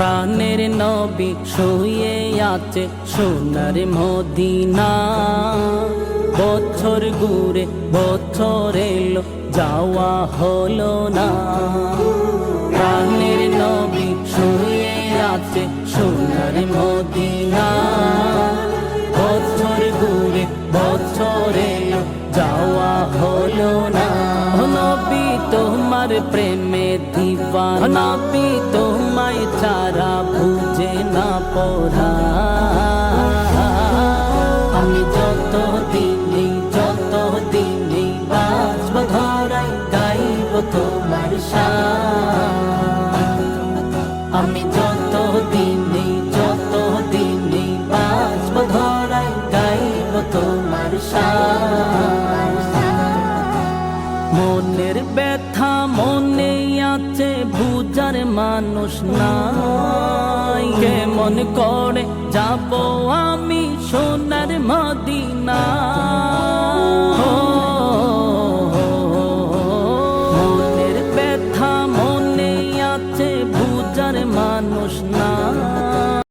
প্রাণের নবী শুয়ে আছে সোনার মদিনা। বছর ঘুরে বছর এলো যাওয়া হলো না। প্রাণের নবী শুয়ে আছে সোনার মদিনা। বছর ঘুরে বছর এলো যাওয়া হলো না। নবী তোমার প্রেমে দিওয়ানা, নবী তোমায় ছাড়া বুঝে না পড়া। আমি যত দিনে বাঁচব ধরাই গাইব তোমার শান। আমি যত দিনে বাঁচব ধরাই গাইব তোমার শান। মনের ব্যথা মনে আছে বুঝার মানুষ নাই। কেমন করে যাব আমি সোনার মদিনা।